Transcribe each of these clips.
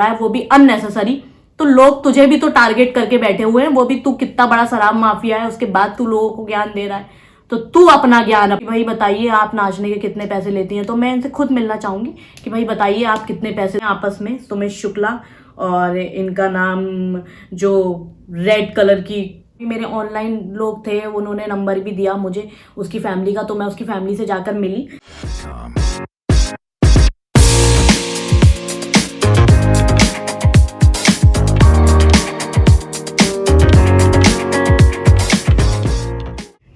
है, वो भी अननेसेसरी। तो लोग तुझे भी तो टारगेट करके बैठे हुए हैं, वो भी तू कितना बड़ा शराब माफिया है, उसके बाद तू लोगों को ज्ञान दे रहा है। तो तू अपना ज्ञान भाई बताइए आप नाचने के कितने पैसे लेती हैं। तो मैं इनसे खुद मिलना चाहूंगी कि भाई बताइए आप कितने पैसे आपस में। सुमित शुक्ला और इनका नाम जो रेड कलर की, मेरे ऑनलाइन लोग थे, उन्होंने नंबर भी दिया मुझे उसकी फैमिली का, तो मैं उसकी फैमिली से जाकर मिली।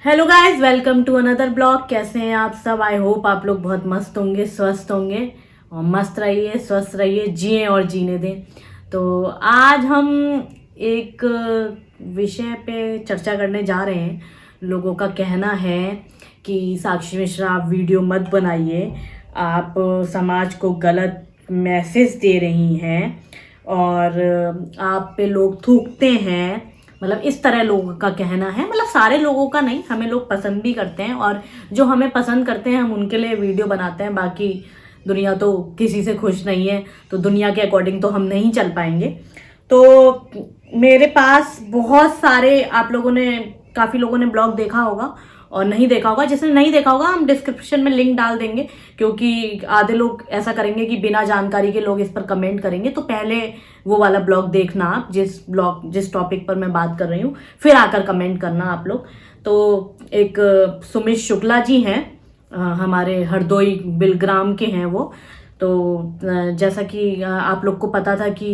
Hello guys, welcome to another blog. कैसे हैं आप सब? आई होप आप लोग बहुत मस्त होंगे, स्वस्थ होंगे। और मस्त रहिए, स्वस्थ रहिए, जिए और जीने दें। तो आज हम एक विषय पे चर्चा करने जा रहे हैं। लोगों का कहना है कि साक्षी मिश्रा आप वीडियो मत बनाइए, आप समाज को गलत मैसेज दे रही हैं और आप पे लोग थूकते हैं। मतलब इस तरह लोगों का कहना है, मतलब सारे लोगों का नहीं, हमें लोग पसंद भी करते हैं और जो हमें पसंद करते हैं हम उनके लिए वीडियो बनाते हैं। बाकी दुनिया तो किसी से खुश नहीं है, तो दुनिया के अकॉर्डिंग तो हम नहीं चल पाएंगे। तो मेरे पास बहुत सारे, आप लोगों ने, काफ़ी लोगों ने ब्लॉग देखा होगा और नहीं देखा होगा। जिसने नहीं देखा होगा हम डिस्क्रिप्शन में लिंक डाल देंगे, क्योंकि आधे लोग ऐसा करेंगे कि बिना जानकारी के लोग इस पर कमेंट करेंगे। तो पहले वो वाला ब्लॉग देखना आप, जिस टॉपिक पर मैं बात कर रही हूँ, फिर आकर कमेंट करना आप लोग। तो एक सुमित शुक्ला जी हैं, हमारे हरदोई बिलग्राम के हैं वो। तो जैसा कि आप लोग को पता था कि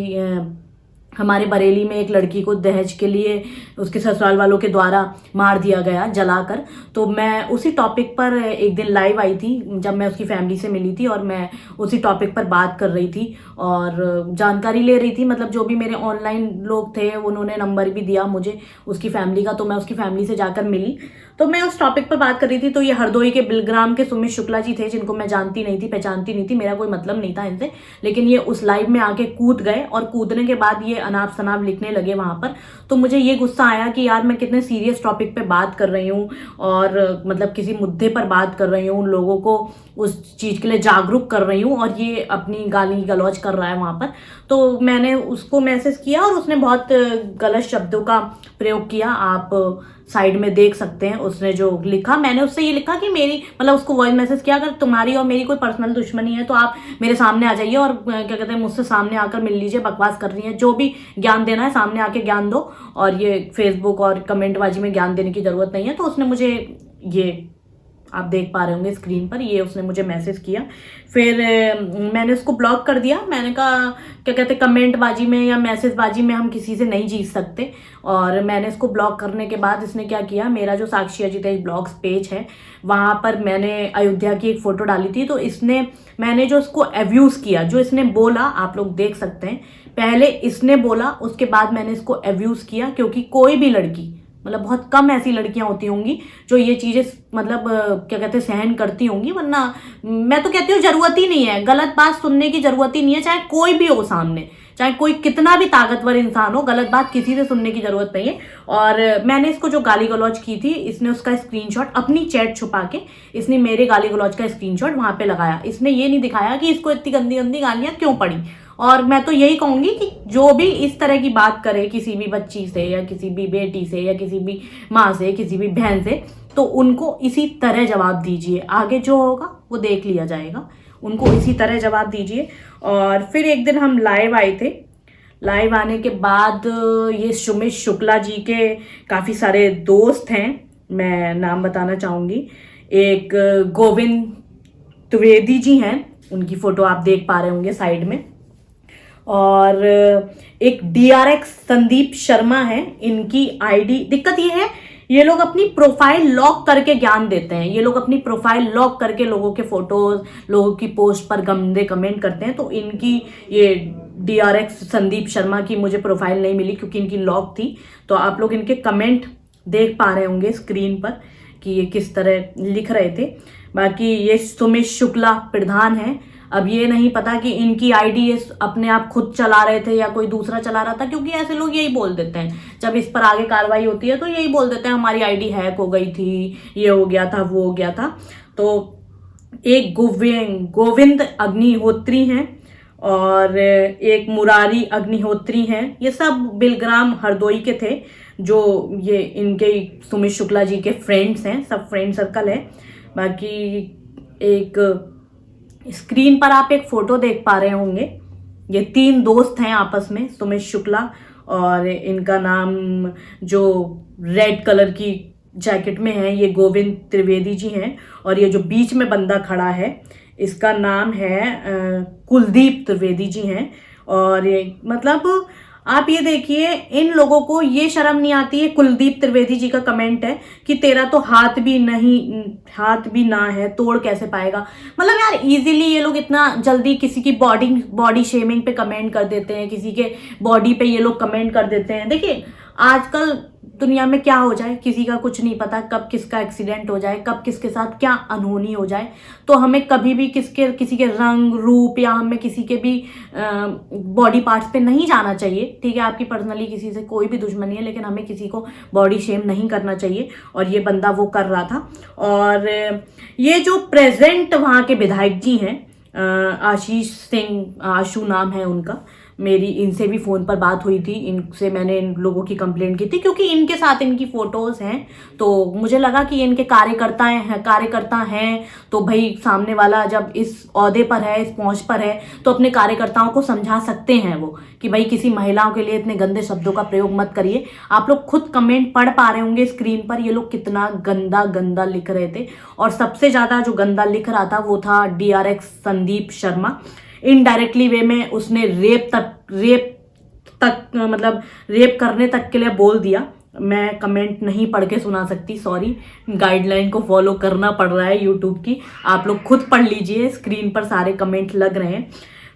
हमारे बरेली में एक लड़की को दहेज के लिए उसके ससुराल वालों के द्वारा मार दिया गया जलाकर। तो मैं उसी टॉपिक पर एक दिन लाइव आई थी, जब मैं उसकी फैमिली से मिली थी और मैं उसी टॉपिक पर बात कर रही थी और जानकारी ले रही थी। मतलब जो भी मेरे ऑनलाइन लोग थे उन्होंने नंबर भी दिया मुझे उसकी फैमिली का, तो मैं उसकी फैमिली से जाकर मिली। तो मैं उस टॉपिक पर बात कर रही थी। तो ये हरदोई के बिलग्राम के सुमित शुक्ला जी थे, जिनको मैं जानती नहीं थी, पहचानती नहीं थी, मेरा कोई मतलब नहीं था इनसे। लेकिन ये उस लाइव में आके कूद गए और कूदने के बाद ये अनाप शनाप लिखने लगे वहां पर। तो मुझे ये गुस्सा आया कि यार मैं कितने सीरियस टॉपिक पे बात कर रही हूँ और मतलब किसी मुद्दे पर बात कर रही हूँ, लोगों को उस चीज के लिए जागरूक कर रही हूँ, और ये अपनी गाली गलौज कर रहा है वहां पर। तो मैंने उसको मैसेज किया और उसने बहुत गलत शब्दों का प्रयोग किया। आप साइड में देख सकते हैं उसने जो लिखा। मैंने उससे ये लिखा कि मेरी, मतलब उसको वॉइस मैसेज किया, अगर तुम्हारी और मेरी कोई पर्सनल दुश्मनी है तो आप मेरे सामने आ जाइए और क्या कहते हैं मुझसे सामने आकर मिल लीजिए। बकवास कर रही है, जो भी ज्ञान देना है सामने आके ज्ञान दो, और ये फेसबुक और कमेंटबाजी में ज्ञान देने की जरूरत नहीं है। तो उसने मुझे, ये आप देख पा रहे होंगे स्क्रीन पर, ये उसने मुझे मैसेज किया। फिर मैंने उसको ब्लॉक कर दिया। मैंने कहा क्या कहते हैं, कमेंटबाजी में या मैसेजबाजी में हम किसी से नहीं जीत सकते। और मैंने इसको ब्लॉक करने के बाद इसने क्या किया, मेरा जो साक्षी अजितेश ब्लॉग्स पेज है वहाँ पर मैंने अयोध्या की एक फ़ोटो डाली थी। तो मैंने जो उसको एब्यूज़ किया, जो इसने बोला आप लोग देख सकते हैं। पहले इसने बोला, उसके बाद मैंने इसको एब्यूज़ किया। क्योंकि कोई भी लड़की, मतलब बहुत कम ऐसी लड़कियां होती होंगी जो ये चीजें मतलब क्या कहते हैं सहन करती होंगी, वरना मैं तो कहती हूँ जरूरत ही नहीं है, गलत बात सुनने की जरूरत ही नहीं है। चाहे कोई भी हो सामने, चाहे कोई कितना भी ताकतवर इंसान हो, गलत बात किसी से सुनने की जरूरत नहीं है। और मैंने इसको जो गाली गलौज की थी, इसने उसका स्क्रीनशॉट, अपनी चैट छुपा के इसने मेरे गाली गलौज का स्क्रीनशॉट वहां पे लगाया। इसने ये नहीं दिखाया कि इसको इतनी गंदी गंदी गालियां क्यों पड़ी। और मैं तो यही कहूंगी कि जो भी इस तरह की बात करे किसी भी बच्ची से या किसी भी बेटी से या किसी भी माँ से, किसी भी बहन से, तो उनको इसी तरह जवाब दीजिए। आगे जो होगा वो देख लिया जाएगा, उनको इसी तरह जवाब दीजिए। और फिर एक दिन हम लाइव आए थे। लाइव आने के बाद ये सुमित शुक्ला जी के काफ़ी सारे दोस्त हैं, मैं नाम बताना चाहूँगी। एक गोविंद त्रिवेदी जी हैं, उनकी फ़ोटो आप देख पा रहे होंगे साइड में। और एक DRX संदीप शर्मा है, इनकी आईडी। दिक्कत ये है, ये लोग अपनी प्रोफाइल लॉक करके ज्ञान देते हैं। ये लोग अपनी प्रोफाइल लॉक करके लोगों के फोटोज, लोगों की पोस्ट पर गंदे कमेंट करते हैं। तो इनकी ये DRX संदीप शर्मा की मुझे प्रोफाइल नहीं मिली क्योंकि इनकी लॉक थी। तो आप लोग इनके कमेंट देख पा रहे होंगे स्क्रीन पर कि ये किस तरह लिख रहे थे। बाकी ये सुमित शुक्ला प्रधान है। अब ये नहीं पता कि इनकी आईडी ये अपने आप खुद चला रहे थे या कोई दूसरा चला रहा था, क्योंकि ऐसे लोग यही बोल देते हैं जब इस पर आगे कार्रवाई होती है, तो यही बोल देते हैं हमारी आईडी हैक हो गई थी, ये हो गया था, वो हो गया था। तो एक गोविंद अग्निहोत्री हैं और एक मुरारी अग्निहोत्री हैं। ये सब बिलग्राम हरदोई के थे, जो ये इनके सुमित शुक्ला जी के फ्रेंड्स हैं, सब फ्रेंड सर्कल है। बाकी एक स्क्रीन पर आप एक फोटो देख पा रहे होंगे, ये 3 दोस्त हैं आपस में, सुमित शुक्ला, और इनका नाम जो रेड कलर की जैकेट में है ये गोविंद त्रिवेदी जी हैं, और ये जो बीच में बंदा खड़ा है इसका नाम है कुलदीप त्रिवेदी जी हैं। और ये मतलब आप ये देखिए, इन लोगों को ये शर्म नहीं आती है। कुलदीप त्रिवेदी जी का कमेंट है कि तेरा तो हाथ भी ना है, तोड़ कैसे पाएगा। मतलब यार इजीली ये लोग इतना जल्दी किसी की बॉडी शेमिंग पे कमेंट कर देते हैं, किसी के बॉडी पे ये लोग कमेंट कर देते हैं। देखिए आजकल दुनिया में क्या हो जाए किसी का कुछ नहीं पता, कब किसका एक्सीडेंट हो जाए, कब किसके साथ क्या अनहोनी हो जाए। तो हमें कभी भी किसी के रंग रूप या हमें किसी के भी बॉडी पार्ट्स पे नहीं जाना चाहिए। ठीक है, आपकी पर्सनली किसी से कोई भी दुश्मनी है, लेकिन हमें किसी को बॉडी शेम नहीं करना चाहिए, और ये बंदा वो कर रहा था। और ये जो प्रेजेंट वहाँ के विधायक जी हैं, आशीष सिंह, आशू नाम है उनका, मेरी इनसे भी फ़ोन पर बात हुई थी, इनसे मैंने इन लोगों की कंप्लेंट की थी क्योंकि इनके साथ इनकी फ़ोटोज़ हैं। तो मुझे लगा कि इनके कार्यकर्ता हैं तो भाई सामने वाला जब इस ओहदे पर है, इस पहुंच पर है, तो अपने कार्यकर्ताओं को समझा सकते हैं वो कि भाई किसी महिलाओं के लिए इतने गंदे शब्दों का प्रयोग मत करिए। आप लोग खुद कमेंट पढ़ पा रहे होंगे स्क्रीन पर, ये लोग कितना गंदा लिख रहे थे। और सबसे ज़्यादा जो गंदा लिख रहा था वो था DRX Sandeep Sharma. Indirectly way में उसने रेप तक मतलब रेप करने तक के लिए बोल दिया। मैं कमेंट नहीं पढ़ के सुना सकती, सॉरी, गाइडलाइन को फॉलो करना पड़ रहा है यूट्यूब की। आप लोग खुद पढ़ लीजिए, स्क्रीन पर सारे कमेंट लग रहे हैं।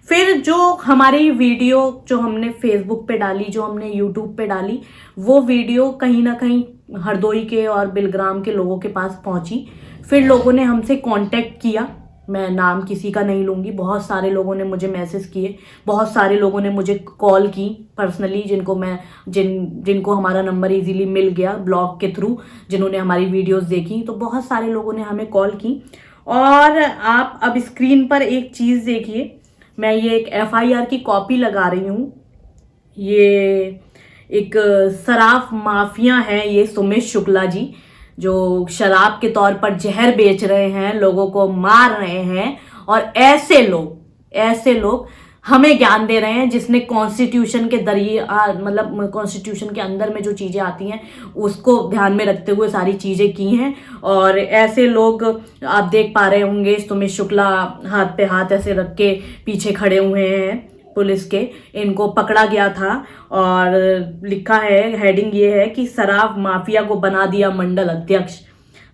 फिर जो हमारी वीडियो जो हमने फेसबुक पे डाली, जो हमने यूट्यूब पे डाली, वो वीडियो कहीं ना कहीं हरदोई के और बिलग्राम के लोगों के पास पहुंची। फिर लोगों ने हमसे कांटेक्ट किया, मैं नाम किसी का नहीं लूँगी, बहुत सारे लोगों ने मुझे मैसेज किए, बहुत सारे लोगों ने मुझे कॉल की पर्सनली, जिनको हमारा नंबर इजीली मिल गया ब्लॉग के थ्रू, जिन्होंने हमारी वीडियोस देखी, तो बहुत सारे लोगों ने हमें कॉल की। और आप अब स्क्रीन पर एक चीज़ देखिए, मैं ये एक FIR की कॉपी लगा रही हूँ। ये एक शराब माफिया हैं ये सुमित शुक्ला जी, जो शराब के तौर पर जहर बेच रहे हैं, लोगों को मार रहे हैं। और ऐसे लोग हमें ज्ञान दे रहे हैं, जिसने कॉन्स्टिट्यूशन के मतलब कॉन्स्टिट्यूशन के अंदर में जो चीज़ें आती हैं उसको ध्यान में रखते हुए सारी चीज़ें की हैं। और ऐसे लोग आप देख पा रहे होंगे, सुमित शुक्ला हाथ पे हाथ ऐसे रख के पीछे खड़े हुए हैं पुलिस के, इनको पकड़ा गया था। और लिखा है, हेडिंग ये है कि शराब माफिया को बना दिया मंडल अध्यक्ष।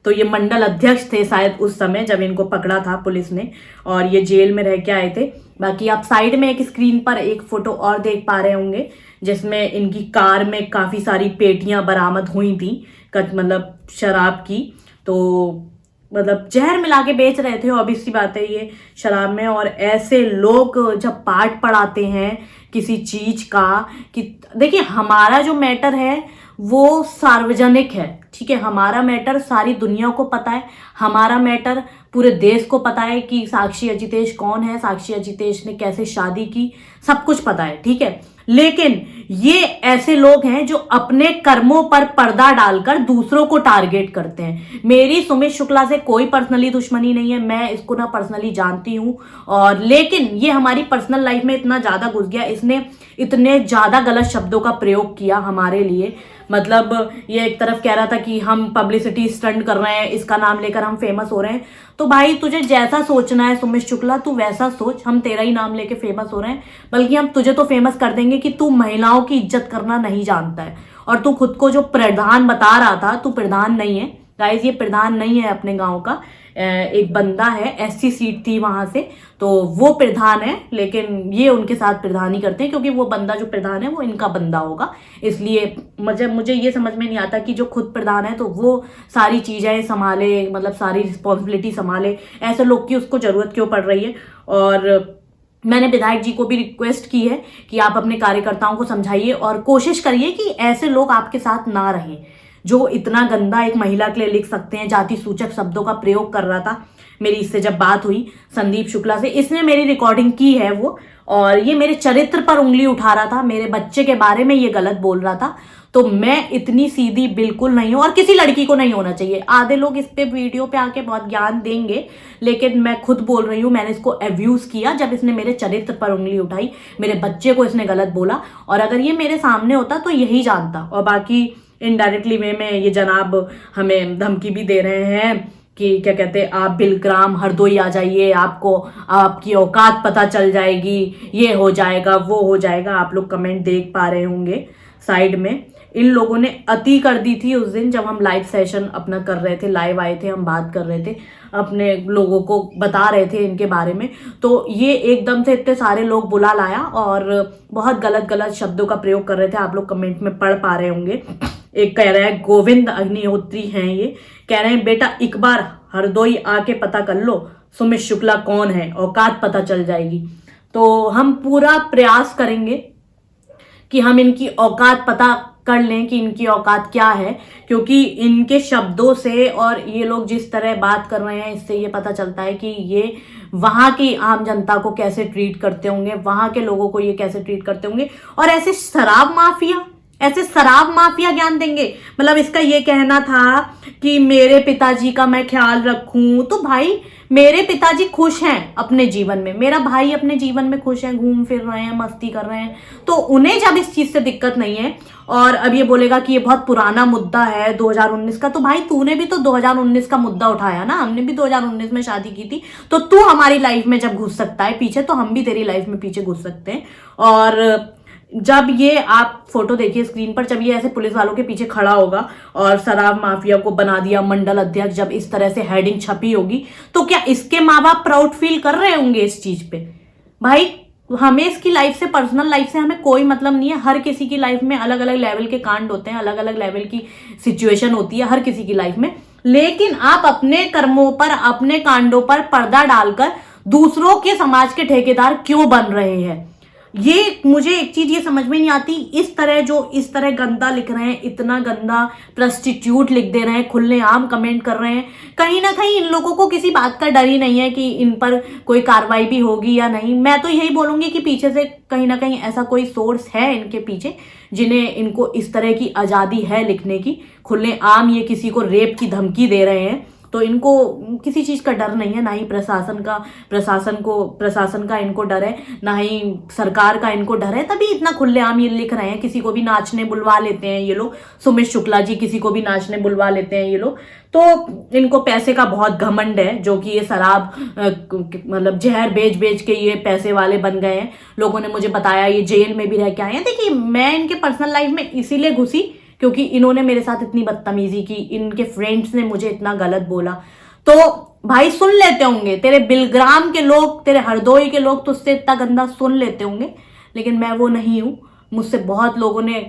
तो ये मंडल अध्यक्ष थे शायद उस समय जब इनको पकड़ा था पुलिस ने, और ये जेल में रह के आए थे। बाकी आप साइड में एक स्क्रीन पर एक फोटो और देख पा रहे होंगे, जिसमें इनकी कार में काफ़ी सारी पेटियां बरामद हुई थी, मतलब शराब की। तो मतलब जहर मिला के बेच रहे थे, ऑब्वियस सी बात है ये शराब में। और ऐसे लोग जब पाठ पढ़ाते हैं किसी चीज का, कि देखिए हमारा जो मैटर है वो सार्वजनिक है, ठीक है, हमारा मैटर सारी दुनिया को पता है, हमारा मैटर पूरे देश को पता है कि साक्षी अजितेश कौन है, साक्षी अजितेश ने कैसे शादी की, सब कुछ पता है, ठीक है। लेकिन ये ऐसे लोग हैं जो अपने कर्मों पर पर्दा डालकर दूसरों को टारगेट करते हैं। मेरी सुमित शुक्ला से कोई पर्सनली दुश्मनी नहीं है, मैं इसको ना पर्सनली जानती हूं, और लेकिन ये हमारी पर्सनल लाइफ में इतना ज्यादा घुस गया, इसने इतने ज्यादा गलत शब्दों का प्रयोग किया हमारे लिए। मतलब ये एक तरफ कह रहा था कि हम पब्लिसिटी स्टंट कर रहे हैं, इसका नाम लेकर हम फेमस हो रहे हैं। तो भाई तुझे जैसा सोचना है सुमित शुक्ला, तू वैसा सोच, हम तेरा ही नाम लेके फेमस हो रहे हैं, बल्कि हम तुझे तो फेमस कर देंगे कि तू महिलाओं की इज्जत करना नहीं जानता है। और तू खुद को जो प्रधान बता रहा था, तू प्रधान नहीं है गाइस, ये प्रधान नहीं है अपने गांव का, एक बंदा है, SC सीट थी वहां से, तो वो प्रधान है। लेकिन ये उनके साथ प्रधानी करते हैं क्योंकि वो बंदा जो प्रधान है वो इनका बंदा होगा, इसलिए मुझे ये समझ में नहीं आता कि जो खुद प्रधान है तो वो सारी चीजें संभाले, मतलब सारी रिस्पॉन्सिबिलिटी संभाले, ऐसे लोग की उसको जरूरत क्यों पड़ रही है। और मैंने विधायक जी को भी रिक्वेस्ट की है कि आप अपने कार्यकर्ताओं को समझाइए और कोशिश करिए कि ऐसे लोग आपके साथ ना रहें, जो इतना गंदा एक महिला के लिए लिख सकते हैं, जाति सूचक शब्दों का प्रयोग कर रहा था। मेरी इससे जब बात हुई संदीप शुक्ला से, इसने मेरी रिकॉर्डिंग की है वो, और ये मेरे चरित्र पर उंगली उठा रहा था, मेरे बच्चे के बारे में ये गलत बोल रहा था। तो मैं इतनी सीधी बिल्कुल नहीं हूं और किसी लड़की को नहीं होना चाहिए। आधे लोग इस पे वीडियो पे आके बहुत ज्ञान देंगे, लेकिन मैं खुद बोल रही हूं, मैंने इसको अब्यूज किया जब इसने मेरे चरित्र पर उंगली उठाई, मेरे बच्चे को इसने गलत बोला। और अगर ये मेरे सामने होता तो यही जानता। और बाकी इनडायरेक्टली वे में ये जनाब हमें धमकी भी दे रहे हैं कि क्या कहते हैं, आप बिलग्राम हरदोई आ जाइए, आपको आपकी औकात पता चल जाएगी, ये हो जाएगा वो हो जाएगा। आप लोग कमेंट देख पा रहे होंगे साइड में। इन लोगों ने अति कर दी थी उस दिन जब हम लाइव सेशन अपना कर रहे थे, लाइव आए थे, हम बात कर रहे थे, अपने लोगों को बता रहे थे इनके बारे में। तो ये एकदम से इतने सारे लोग बुला लाया और बहुत गलत गलत शब्दों का प्रयोग कर रहे थे। आप लोग कमेंट में पढ़ पा रहे होंगे। एक कह रहा है गोविंद अग्निहोत्री हैं, ये कह रहे हैं बेटा एक बार हरदोई आके पता कर लो सुमित शुक्ला कौन है, औकात पता चल जाएगी। तो हम पूरा प्रयास करेंगे कि हम इनकी औकात पता कर लें कि इनकी औकात क्या है, क्योंकि इनके शब्दों से और ये लोग जिस तरह बात कर रहे हैं इससे ये पता चलता है कि ये वहां की आम जनता को कैसे ट्रीट करते होंगे, वहां के लोगों को ये कैसे ट्रीट करते होंगे। और ऐसे शराब माफिया ज्ञान देंगे। मतलब इसका ये कहना था कि मेरे पिताजी का मैं ख्याल रखूं। तो भाई मेरे पिताजी खुश हैं अपने जीवन में, मेरा भाई अपने जीवन में खुश है, घूम फिर रहे हैं, मस्ती कर रहे हैं, तो उन्हें जब इस चीज से दिक्कत नहीं है और अब ये बोलेगा कि ये बहुत पुराना मुद्दा है 2019 का, तो भाई तूने भी तो 2019 का मुद्दा उठाया ना, हमने भी 2019 में शादी की थी। तो तू हमारी लाइफ में जब घुस सकता है पीछे, तो हम भी तेरी लाइफ में पीछे घुस सकते हैं। और जब ये आप फोटो देखिए स्क्रीन पर, जब ये ऐसे पुलिस वालों के पीछे खड़ा होगा और शराब माफिया को बना दिया मंडल अध्यक्ष, जब इस तरह से हेडिंग छपी होगी, तो क्या इसके माँ बाप प्राउड फील कर रहे होंगे इस चीज पे? भाई हमें इसकी लाइफ से, पर्सनल लाइफ से हमें कोई मतलब नहीं है। हर किसी की लाइफ में अलग अलग लेवल के कांड होते हैं, अलग अलग लेवल की सिचुएशन होती है हर किसी की लाइफ में। लेकिन आप अपने कर्मों पर, अपने कांडों पर पर्दा डालकर दूसरों के समाज के ठेकेदार क्यों बन रहे हैं? ये मुझे एक चीज ये समझ में नहीं आती। इस तरह गंदा लिख रहे हैं, इतना गंदा प्रोस्टिट्यूट लिख दे रहे हैं, खुलेआम कमेंट कर रहे हैं। कहीं ना कहीं इन लोगों को किसी बात का डर ही नहीं है कि इन पर कोई कार्रवाई भी होगी या नहीं। मैं तो यही बोलूंगी कि पीछे से कहीं ना कहीं ऐसा कोई सोर्स है इनके पीछे, जिन्हें इनको इस तरह की आजादी है लिखने की। खुलेआम ये किसी को रेप की धमकी दे रहे हैं, तो इनको किसी चीज का डर नहीं है, ना ही प्रशासन का इनको डर है, ना ही सरकार का इनको डर है, तभी इतना खुलेआम ये लिख रहे हैं। किसी को भी नाचने बुलवा लेते हैं ये लोग, सुमित शुक्ला जी किसी को भी नाचने बुलवा लेते हैं ये लोग। तो इनको पैसे का बहुत घमंड है, जो कि ये शराब मतलब जहर बेच के ये पैसे वाले बन गए हैं। लोगों ने मुझे बताया ये जेल में भी रह के आए हैं। देखिए मैं इनके पर्सनल लाइफ में इसीलिए घुसी क्योंकि इन्होंने मेरे साथ इतनी बदतमीजी की, इनके फ्रेंड्स ने मुझे इतना गलत बोला। तो भाई सुन लेते होंगे तेरे बिलग्राम के लोग, तेरे हरदोई के लोग तुझसे इतना गंदा सुन लेते होंगे, लेकिन मैं वो नहीं हूं। मुझसे बहुत लोगों ने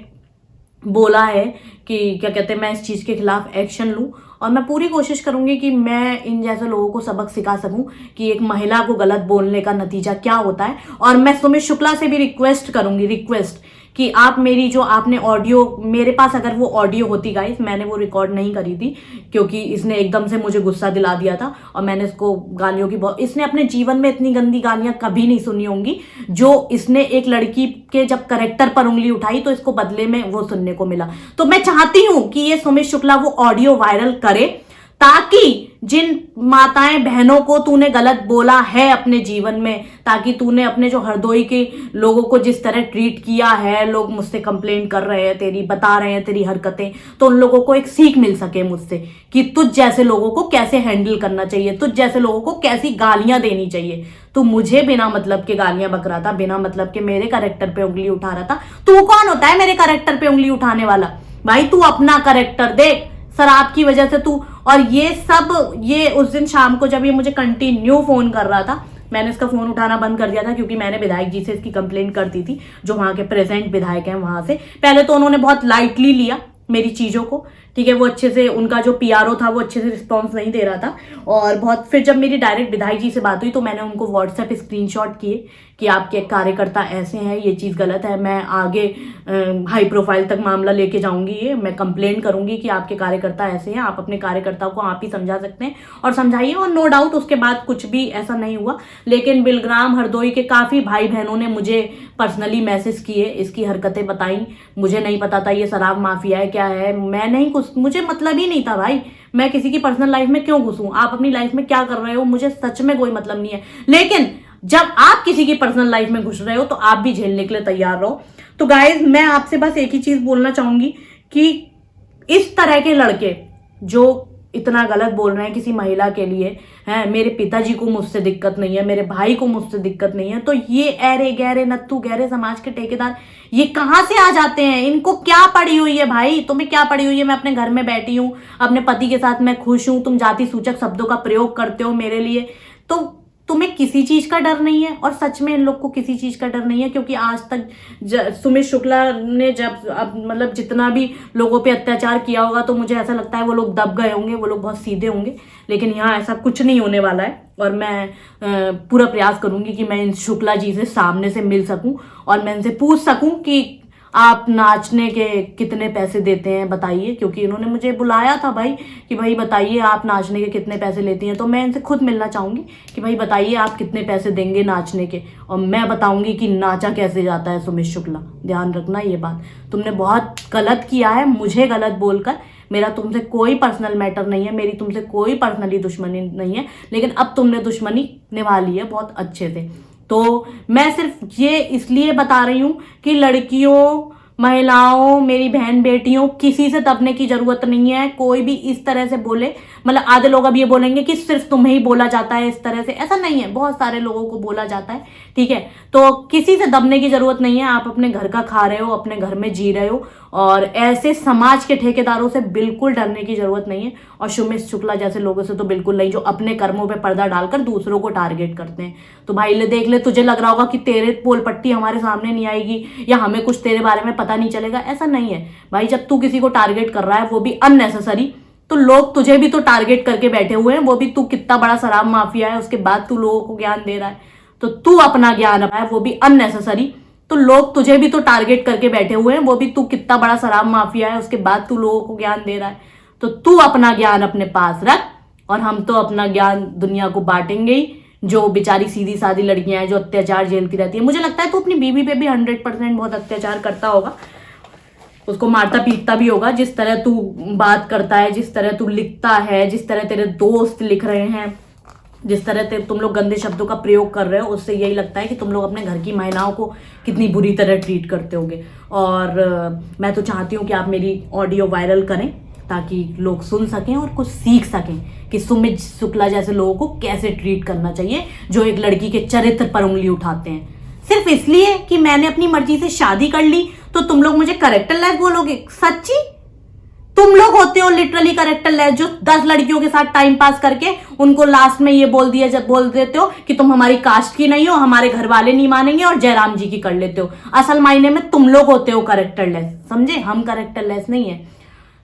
बोला है कि क्या कहते हैं मैं इस चीज के खिलाफ एक्शन लूं, और मैं पूरी कोशिश करूंगी कि मैं इन जैसे लोगों को सबक सिखा सकूं कि एक महिला को गलत बोलने का नतीजा क्या होता है। और मैं सुमित शुक्ला से भी रिक्वेस्ट करूंगी कि आप मेरी जो आपने ऑडियो, मेरे पास अगर वो ऑडियो होती गाइस, मैंने वो रिकॉर्ड नहीं करी थी क्योंकि इसने एकदम से मुझे गुस्सा दिला दिया था और मैंने इसको गालियों की बहुत, इसने अपने जीवन में इतनी गंदी गालियां कभी नहीं सुनी होंगी जो इसने एक लड़की के जब कैरेक्टर पर उंगली उठाई तो इसको बदले में वो सुनने को मिला। तो मैं चाहती हूं कि ये सुमित शुक्ला वो ऑडियो वायरल करे, ताकि जिन माताएं बहनों को तूने गलत बोला है अपने जीवन में, ताकि तूने अपने जो हरदोई के लोगों को जिस तरह ट्रीट किया है, लोग मुझसे कंप्लेंट कर रहे हैं, तेरी बता रहे हैं तेरी हरकतें, तो उन लोगों को एक सीख मिल सके मुझसे कि तुझ जैसे लोगों को कैसे हैंडल करना चाहिए, तुझ जैसे लोगों को कैसी गालियां देनी चाहिए। तू मुझे बिना मतलब के गालियां बक रहा था, बिना मतलब के मेरे कैरेक्टर पे उंगली उठा रहा था। तू कौन होता है मेरे कैरेक्टर पे उंगली उठाने वाला? भाई तू अपना कैरेक्टर देख, शराब की वजह से तू, और ये उस दिन शाम को जब ये मुझे कंटिन्यू फोन कर रहा था, मैंने इसका फोन उठाना बंद कर दिया था क्योंकि मैंने विधायक जी से इसकी कंप्लेंट करती थी, जो वहां के प्रेजेंट विधायक हैं वहां से। पहले तो उन्होंने बहुत लाइटली लिया मेरी चीजों को ठीक है। वो अच्छे से, उनका जो पीआरओ था वो अच्छे से रिस्पॉन्स नहीं दे रहा था। और बहुत, फिर जब मेरी डायरेक्ट विधायक जी से बात हुई तो मैंने उनको व्हाट्सएप स्क्रीनशॉट किए कि आपके कार्यकर्ता ऐसे हैं, ये चीज़ गलत है, मैं आगे हाई प्रोफाइल तक मामला लेके जाऊंगी, ये मैं कंप्लेन करूंगी कि आपके कार्यकर्ता ऐसे हैं, आप अपने कार्यकर्ताओं को आप ही समझा सकते हैं और समझाइए। और नो डाउट उसके बाद कुछ भी ऐसा नहीं हुआ। लेकिन बिलग्राम हरदोई के काफ़ी भाई बहनों ने मुझे पर्सनली मैसेज किए, इसकी हरकतें बताई। मुझे नहीं पता था ये शराब माफिया है क्या है, मैं नहीं कुछ, मुझे मतलब ही नहीं था भाई, मैं किसी की पर्सनल लाइफ में क्यों घुसूं, आप अपनी लाइफ में क्या कर रहे हो मुझे सच में कोई मतलब नहीं है। लेकिन जब आप किसी की पर्सनल लाइफ में घुस रहे हो तो आप भी झेलने के लिए तैयार रहो। तो गाइज मैं आपसे बस एक ही चीज बोलना चाहूंगी कि इस तरह के लड़के जो इतना गलत बोल रहे हैं किसी महिला के लिए, है, मेरे पिताजी को मुझसे दिक्कत नहीं है, मेरे भाई को मुझसे दिक्कत नहीं है, तो ये ऐरे गहरे नत्थु गहरे समाज के ठेकेदार ये कहां से आ जाते हैं? इनको क्या पड़ी हुई है भाई? तुम्हें क्या पड़ी हुई है? मैं अपने घर में बैठी हूं, अपने पति के साथ मैं खुश हूं, तुम जाति सूचक शब्दों का प्रयोग करते हो मेरे लिए, तो तुम्हें किसी चीज का डर नहीं है। और सच में इन लोग को किसी चीज का डर नहीं है, क्योंकि आज तक सुमित शुक्ला ने जब मतलब जितना भी लोगों पे अत्याचार किया होगा तो मुझे ऐसा लगता है वो लोग दब गए होंगे, वो लोग बहुत सीधे होंगे। लेकिन यहाँ ऐसा कुछ नहीं होने वाला है और मैं पूरा प्रयास करूंगी कि मैं इन शुक्ला जी से सामने से मिल सकूं और मैं इनसे पूछ सकूं कि आप नाचने के कितने पैसे देते हैं बताइए, क्योंकि इन्होंने मुझे बुलाया था भाई कि भाई बताइए आप नाचने के कितने पैसे लेती हैं। तो मैं इनसे खुद मिलना चाहूंगी कि भाई बताइए आप कितने पैसे देंगे नाचने के, और मैं बताऊंगी कि नाचा कैसे जाता है सुमित शुक्ला। ध्यान रखना ये बात, तुमने बहुत गलत किया है मुझे गलत बोलकर। मेरा तुमसे कोई पर्सनल मैटर नहीं है, मेरी तुमसे कोई पर्सनली दुश्मनी नहीं है, लेकिन अब तुमने दुश्मनी निभा ली है बहुत अच्छे से। तो मैं सिर्फ ये इसलिए बता रही हूं कि लड़कियों, महिलाओं, मेरी बहन बेटियों, किसी से दबने की जरूरत नहीं है। कोई भी इस तरह से बोले, मतलब आधे लोग अब ये बोलेंगे कि सिर्फ तुम्हें ही बोला जाता है इस तरह से, ऐसा नहीं है, बहुत सारे लोगों को बोला जाता है, ठीक है। तो किसी से दबने की जरूरत नहीं है, आप अपने घर का खा रहे हो, अपने घर में जी रहे हो, और ऐसे समाज के ठेकेदारों से बिल्कुल डरने की जरूरत नहीं है। और सुमित शुक्ला जैसे लोगों से तो बिल्कुल नहीं, जो अपने कर्मों पे पर्दा डालकर दूसरों को टारगेट करते हैं। तो भाई ले देख ले, तुझे लग रहा होगा कि तेरे पोल पट्टी हमारे सामने नहीं आएगी या हमें कुछ तेरे बारे में पता नहीं चलेगा, ऐसा नहीं है भाई। जब तू किसी को टारगेट कर रहा है वो भी अननेसेसरी, तो लोग तुझे भी तो टारगेट करके बैठे हुए हैं। वो भी तू कितना बड़ा शराब माफिया है, उसके बाद तू लोगों को ज्ञान दे रहा है, तो तू अपना ज्ञान है वो भी अननेसेसरी। तो लोग तुझे भी तो टारगेट करके बैठे हुए हैं, वो भी तू कितना बड़ा शराब माफिया है, उसके बाद तू लोगों को ज्ञान दे रहा है, तो तू अपना ज्ञान अपने पास रख और हम तो अपना ज्ञान दुनिया को बांटेंगे ही। जो बेचारी सीधी सादी लड़कियां हैं जो अत्याचार झेलती रहती है, मुझे लगता है तू अपनी बीवी पे भी 100% बहुत अत्याचार करता होगा, उसको मारता पीटता भी होगा। जिस तरह तू बात करता है, जिस तरह तू लिखता है, जिस तरह तेरे दोस्त लिख रहे हैं, जिस तरह तुम लोग गंदे शब्दों का प्रयोग कर रहे हो, उससे यही लगता है कि तुम लोग अपने घर की महिलाओं को कितनी बुरी तरह ट्रीट करते होगे। और मैं तो चाहती हूँ कि आप मेरी ऑडियो वायरल करें ताकि लोग सुन सकें और कुछ सीख सकें कि सुमित शुक्ला जैसे लोगों को कैसे ट्रीट करना चाहिए जो एक लड़की के चरित्र पर उंगली उठाते हैं। सिर्फ इसलिए कि मैंने अपनी मर्जी से शादी कर ली तो तुम लोग मुझे कैरेक्टरलेस बोलोगे? सच्ची तुम लोग होते हो लिटरली कैरेक्टरलेस, जो 10 लड़कियों के साथ टाइम पास करके उनको लास्ट में ये बोल देते हो कि तुम हमारी कास्ट की नहीं हो, हमारे घर वाले नहीं मानेंगे, और जयराम जी की कर लेते हो। असल मायने में तुम लोग होते हो कैरेक्टरलेस, समझे? हम कैरेक्टरलेस नहीं है।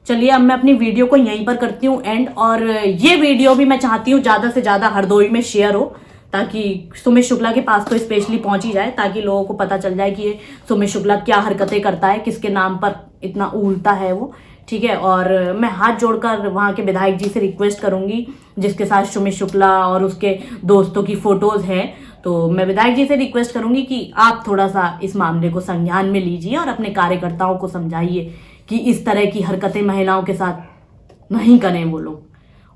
चलिए अब मैं अपनी वीडियो को यहीं पर करती हूँ एंड, और ये वीडियो भी मैं चाहती हूँ ज्यादा से ज्यादा हरदोई में शेयर हो, ताकि सुमित शुक्ला के पास तो स्पेशली पहुंच ही जाए, ताकि लोगों को पता चल जाए कि ये सुमित शुक्ला क्या हरकतें करता है, किसके नाम पर इतना उल्टा है वो, ठीक है। और मैं हाथ जोड़कर वहाँ के विधायक जी से रिक्वेस्ट करूंगी जिसके साथ सुमित शुक्ला और उसके दोस्तों की फोटोज हैं, तो मैं विधायक जी से रिक्वेस्ट करूंगी कि आप थोड़ा सा इस मामले को संज्ञान में लीजिए और अपने कार्यकर्ताओं को समझाइए कि इस तरह की हरकतें महिलाओं के साथ नहीं करें वो लोग।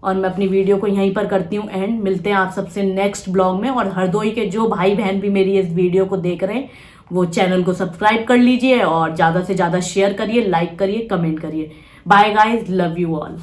और मैं अपनी वीडियो को यहीं पर करती हूँ एंड, मिलते हैं आप सबसे नेक्स्ट ब्लॉग में। और हरदोई के जो भाई बहन भी मेरी इस वीडियो को देख रहे हैं वो चैनल को सब्सक्राइब कर लीजिए और ज़्यादा से ज़्यादा शेयर करिए, लाइक करिए, कमेंट करिए। Bye guys, love you all.